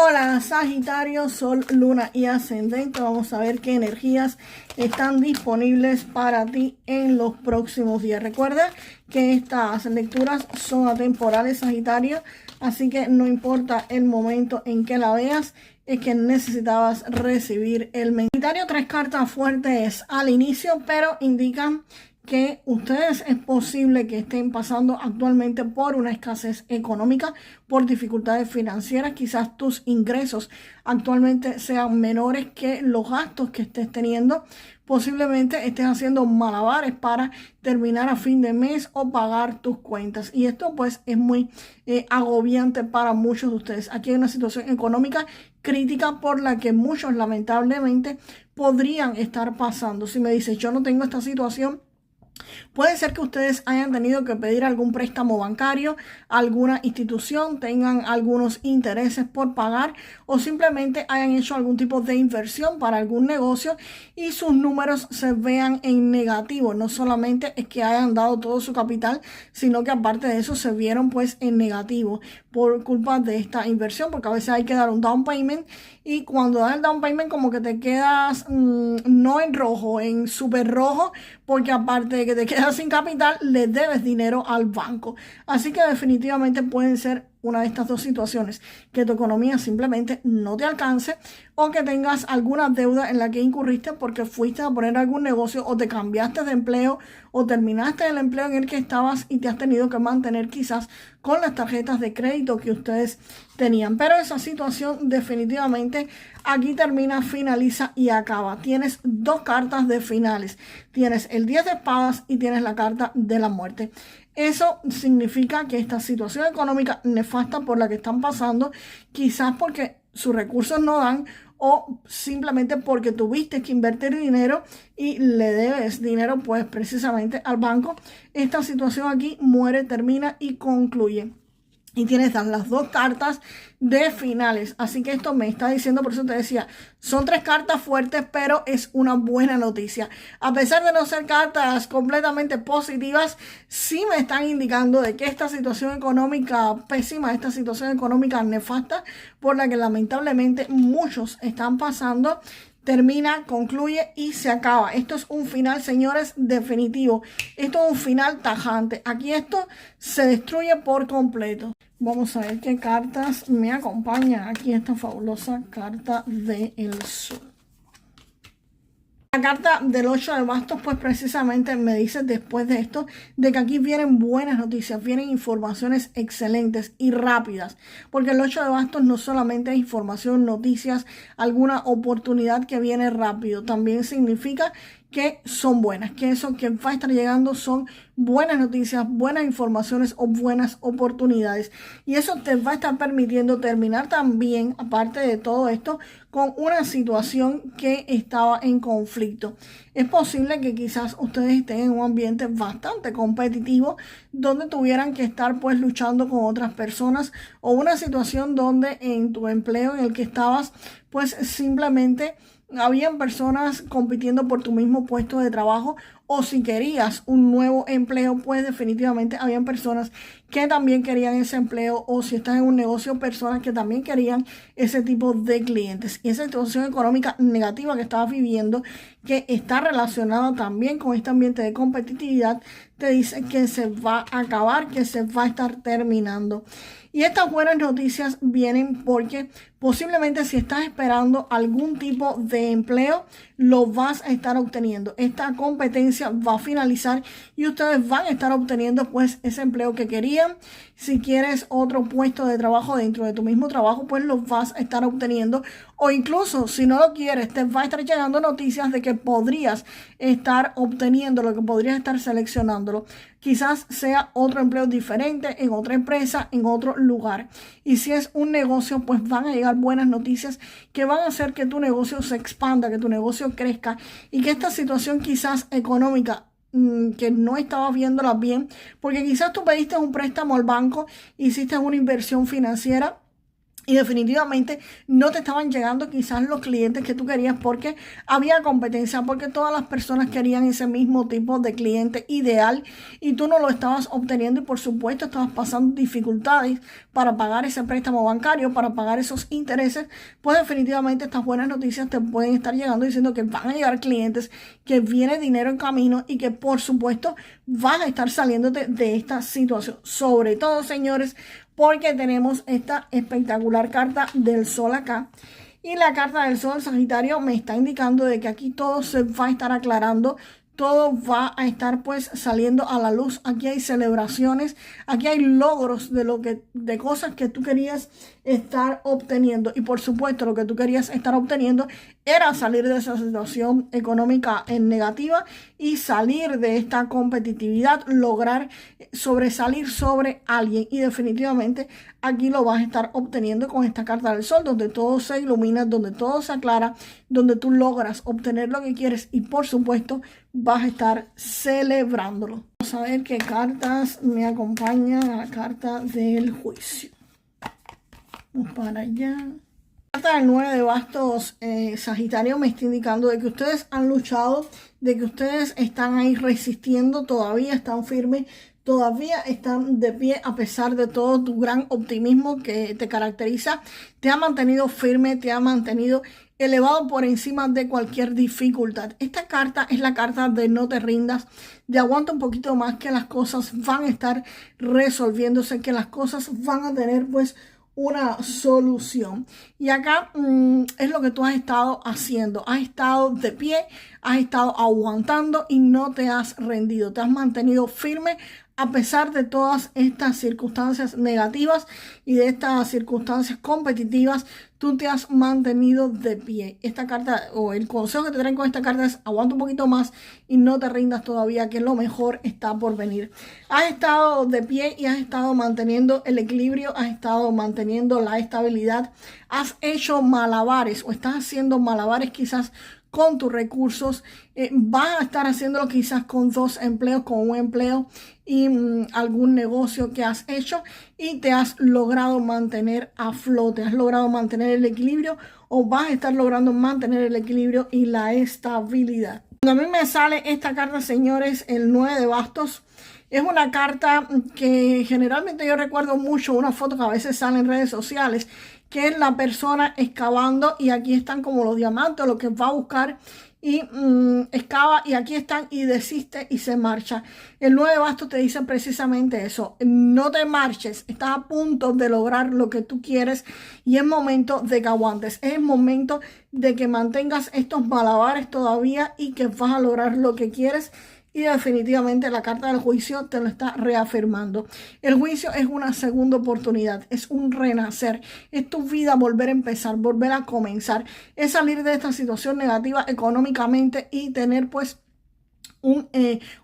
Hola Sagitario, Sol, Luna y Ascendente. Vamos a ver qué energías están disponibles para ti en los próximos días. Recuerda que estas lecturas son atemporales, Sagitario, así que no importa el momento en que la veas, es que necesitabas recibir el mensaje. Sagitario, 3 cartas fuertes al inicio, pero indican que ustedes es posible que estén pasando actualmente por una escasez económica, por dificultades financieras. Quizás tus ingresos actualmente sean menores que los gastos que estés teniendo. Posiblemente estés haciendo malabares para terminar a fin de mes o pagar tus cuentas. Y esto pues es muy agobiante para muchos de ustedes. Aquí hay una situación económica crítica por la que muchos lamentablemente podrían estar pasando. Si me dices, yo no tengo esta situación, puede ser que ustedes hayan tenido que pedir algún préstamo bancario, alguna institución, tengan algunos intereses por pagar o simplemente hayan hecho algún tipo de inversión para algún negocio y sus números se vean en negativo. No solamente es que hayan dado todo su capital, sino que aparte de eso se vieron pues en negativo por culpa de esta inversión, porque a veces hay que dar un down payment y cuando das el down payment como que te quedas no en rojo, en súper rojo, porque aparte de que te quedas sin capital, le debes dinero al banco. Así que definitivamente pueden ser una de estas dos situaciones, que tu economía simplemente no te alcance o que tengas alguna deuda en la que incurriste porque fuiste a poner algún negocio o te cambiaste de empleo o terminaste el empleo en el que estabas y te has tenido que mantener quizás con las tarjetas de crédito que ustedes tenían. Pero esa situación definitivamente aquí termina, finaliza y acaba. Tienes dos cartas de finales. Tienes el 10 de espadas y tienes la carta de la muerte. Eso significa que esta situación económica nefasta por la que están pasando, quizás porque sus recursos no dan o simplemente porque tuviste que invertir dinero y le debes dinero pues precisamente al banco, esta situación aquí muere, termina y concluye. Y tienes las dos cartas de finales. Así que esto me está diciendo, por eso te decía, son 3 cartas fuertes, pero es una buena noticia. A pesar de no ser cartas completamente positivas, sí me están indicando de que esta situación económica pésima, esta situación económica nefasta, por la que lamentablemente muchos están pasando, termina, concluye y se acaba. Esto es un final, señores, definitivo. Esto es un final tajante. Aquí esto se destruye por completo. Vamos a ver qué cartas me acompañan aquí esta fabulosa carta del Sol. La carta del 8 de bastos pues precisamente me dice después de esto de que aquí vienen buenas noticias, vienen informaciones excelentes y rápidas, porque el 8 de bastos no solamente es información, noticias, alguna oportunidad que viene rápido, también significa que son buenas, que eso que va a estar llegando son buenas noticias, buenas informaciones o buenas oportunidades. Y eso te va a estar permitiendo terminar también, aparte de todo esto, con una situación que estaba en conflicto. Es posible que quizás ustedes estén en un ambiente bastante competitivo donde tuvieran que estar pues luchando con otras personas o una situación donde en tu empleo en el que estabas pues simplemente habían personas compitiendo por tu mismo puesto de trabajo o si querías un nuevo empleo, pues definitivamente habían personas que también querían ese empleo o si estás en un negocio, personas que también querían ese tipo de clientes. Y esa situación económica negativa que estabas viviendo, que está relacionada también con este ambiente de competitividad, te dice que se va a acabar, que se va a estar terminando. Y estas buenas noticias vienen porque posiblemente si estás esperando algún tipo de empleo, lo vas a estar obteniendo. Esta competencia va a finalizar y ustedes van a estar obteniendo pues ese empleo que querían. Si quieres otro puesto de trabajo dentro de tu mismo trabajo, pues lo vas a estar obteniendo. O incluso si no lo quieres, te va a estar llegando noticias de que podrías estar obteniéndolo, que podrías estar seleccionándolo. Quizás sea otro empleo diferente en otra empresa, en otro lugar. Y si es un negocio, pues van a llegar buenas noticias que van a hacer que tu negocio se expanda, que tu negocio crezca y que esta situación quizás económica que no estabas viéndola bien, porque quizás tú pediste un préstamo al banco, hiciste una inversión financiera Y definitivamente no te estaban llegando quizás los clientes que tú querías porque había competencia, porque todas las personas querían ese mismo tipo de cliente ideal y tú no lo estabas obteniendo y por supuesto estabas pasando dificultades para pagar ese préstamo bancario, para pagar esos intereses. Pues definitivamente estas buenas noticias te pueden estar llegando diciendo que van a llegar clientes, que viene dinero en camino y que por supuesto vas a estar saliéndote de esta situación. Sobre todo, señores, porque tenemos esta espectacular carta del sol acá. Y la carta del sol, Sagitario, me está indicando de que aquí todo se va a estar aclarando. Todo va a estar pues saliendo a la luz. Aquí hay celebraciones, aquí hay logros de cosas que tú querías estar obteniendo. Y por supuesto lo que tú querías estar obteniendo era salir de esa situación económica negativa y salir de esta competitividad, lograr sobresalir sobre alguien. Y definitivamente aquí lo vas a estar obteniendo con esta carta del sol, donde todo se ilumina, donde todo se aclara, donde tú logras obtener lo que quieres y por supuesto vas a estar celebrándolo. Vamos a ver qué cartas me acompañan a la carta del juicio. Vamos para allá. La carta del 9 de bastos, Sagitario, me está indicando de que ustedes han luchado, de que ustedes están ahí resistiendo, todavía están firmes, todavía están de pie a pesar de todo tu gran optimismo que te caracteriza. Te ha mantenido firme, te ha mantenido elevado por encima de cualquier dificultad. Esta carta es la carta de no te rindas, de aguanta un poquito más, que las cosas van a estar resolviéndose, que las cosas van a tener pues una solución. Y acá es lo que tú has estado haciendo. Has estado de pie, has estado aguantando y no te has rendido. Te has mantenido firme a pesar de todas estas circunstancias negativas y de estas circunstancias competitivas. Tú te has mantenido de pie. Esta carta, o el consejo que te traen con esta carta, es aguanta un poquito más y no te rindas todavía, que lo mejor está por venir. Has estado de pie y has estado manteniendo el equilibrio, has estado manteniendo la estabilidad, has hecho malabares o estás haciendo malabares quizás con tus recursos, vas a estar haciéndolo quizás con 2 empleos, con un empleo y algún negocio que has hecho y te has logrado mantener a flote, has logrado mantener el equilibrio o vas a estar logrando mantener el equilibrio y la estabilidad. Cuando a mí me sale esta carta, señores, el 9 de bastos, es una carta que generalmente yo recuerdo mucho una foto que a veces sale en redes sociales, que es la persona excavando y aquí están como los diamantes, lo que va a buscar y excava y aquí están y desiste y se marcha. El 9 de bastos te dice precisamente eso, no te marches, estás a punto de lograr lo que tú quieres y es momento de que aguantes, es momento de que mantengas estos malabares todavía y que vas a lograr lo que quieres. Y definitivamente la carta del juicio te lo está reafirmando. El juicio es una segunda oportunidad, es un renacer, es tu vida volver a empezar, volver a comenzar, es salir de esta situación negativa económicamente y tener pues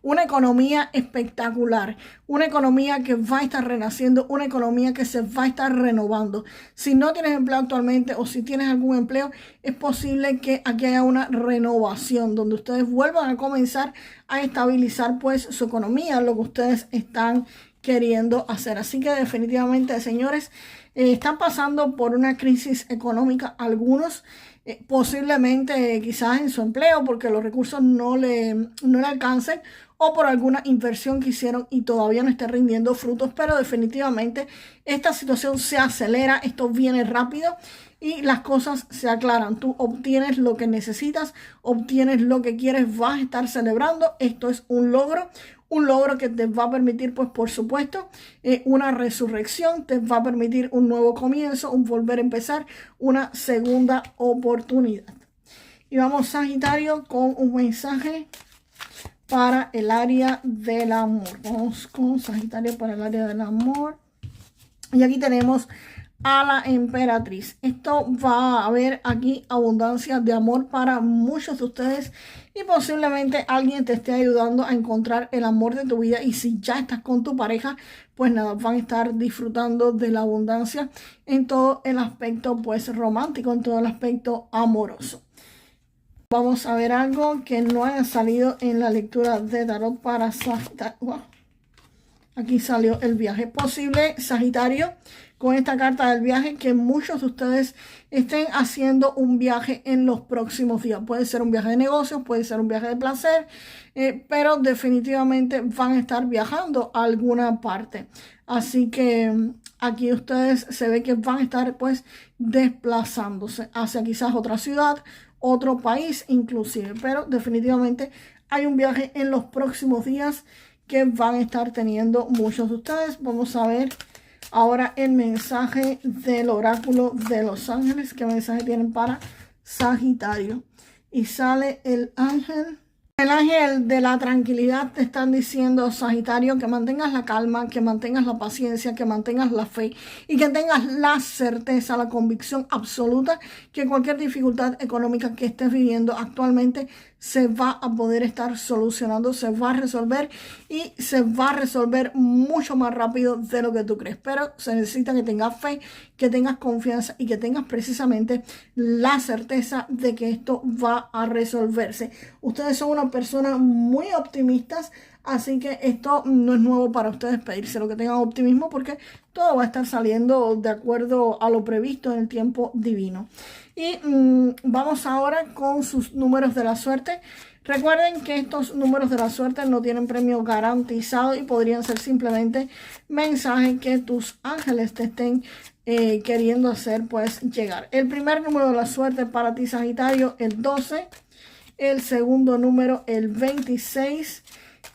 una economía espectacular, una economía que va a estar renaciendo, una economía que se va a estar renovando. Si no tienes empleo actualmente o si tienes algún empleo, es posible que aquí haya una renovación donde ustedes vuelvan a comenzar a estabilizar pues su economía, lo que ustedes están queriendo hacer. Así que definitivamente, señores, están pasando por una crisis económica algunos, posiblemente quizás en su empleo porque los recursos no le alcancen o por alguna inversión que hicieron y todavía no esté rindiendo frutos, pero definitivamente esta situación se acelera, esto viene rápido y las cosas se aclaran. Tú obtienes lo que necesitas, obtienes lo que quieres, vas a estar celebrando. Esto es un logro que te va a permitir, pues por supuesto, una resurrección, te va a permitir un nuevo comienzo, un volver a empezar, una segunda oportunidad. Y vamos, Sagitario, con un mensaje para el área del amor. Vamos con Sagitario para el área del amor. Y aquí tenemos a la emperatriz. Esto va a haber aquí abundancia de amor para muchos de ustedes y posiblemente alguien te esté ayudando a encontrar el amor de tu vida. Y si ya estás con tu pareja, pues nada, van a estar disfrutando de la abundancia en todo el aspecto pues romántico, en todo el aspecto amoroso. Vamos a ver algo que no haya salido en la lectura de tarot para Sagitario. Wow. Aquí salió el viaje posible, Sagitario. con esta carta del viaje que muchos de ustedes estén haciendo un viaje en los próximos días. Puede ser un viaje de negocios, puede ser un viaje de placer, pero definitivamente van a estar viajando a alguna parte. Así que aquí ustedes se ve que van a estar pues desplazándose hacia quizás otra ciudad, otro país inclusive, pero definitivamente hay un viaje en los próximos días que van a estar teniendo muchos de ustedes. Vamos a ver ahora el mensaje del oráculo de los ángeles. ¿Qué mensaje tienen para Sagitario? Y sale el ángel. El ángel de la tranquilidad. Te están diciendo, Sagitario, que mantengas la calma, que mantengas la paciencia, que mantengas la fe y que tengas la certeza, la convicción absoluta que cualquier dificultad económica que estés viviendo actualmente se va a poder estar solucionando, se va a resolver y se va a resolver mucho más rápido de lo que tú crees. Pero se necesita que tengas fe, que tengas confianza y que tengas precisamente la certeza de que esto va a resolverse. Ustedes son una persona muy optimistas, así que esto no es nuevo para ustedes pedirse lo que tengan optimismo porque todo va a estar saliendo de acuerdo a lo previsto en el tiempo divino. Y vamos ahora con sus números de la suerte. Recuerden que estos números de la suerte no tienen premio garantizado y podrían ser simplemente mensajes que tus ángeles te estén queriendo hacer pues llegar. El primer número de la suerte para ti, Sagitario, el 12. El segundo número, el 26.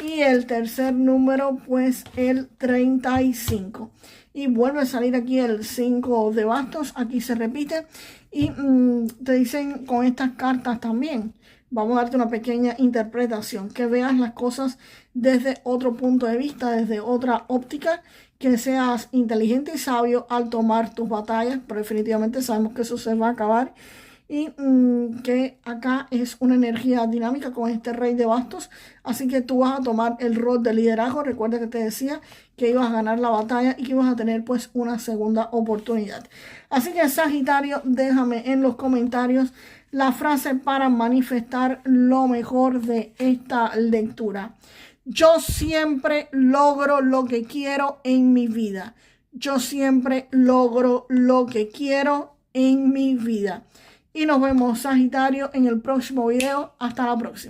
Y el tercer número, pues el 35. Y vuelve a salir aquí el 5 de bastos. Aquí se repite. Y te dicen con estas cartas también. Vamos a darte una pequeña interpretación. Que veas las cosas desde otro punto de vista, desde otra óptica. Que seas inteligente y sabio al tomar tus batallas. Pero definitivamente sabemos que eso se va a acabar. Y que acá es una energía dinámica con este rey de bastos. Así que tú vas a tomar el rol de liderazgo. Recuerda que te decía que ibas a ganar la batalla y que ibas a tener pues una segunda oportunidad. Así que, Sagitario, déjame en los comentarios la frase para manifestar lo mejor de esta lectura. Yo siempre logro lo que quiero en mi vida. Yo siempre logro lo que quiero en mi vida. Y nos vemos, Sagitario, en el próximo video. Hasta la próxima.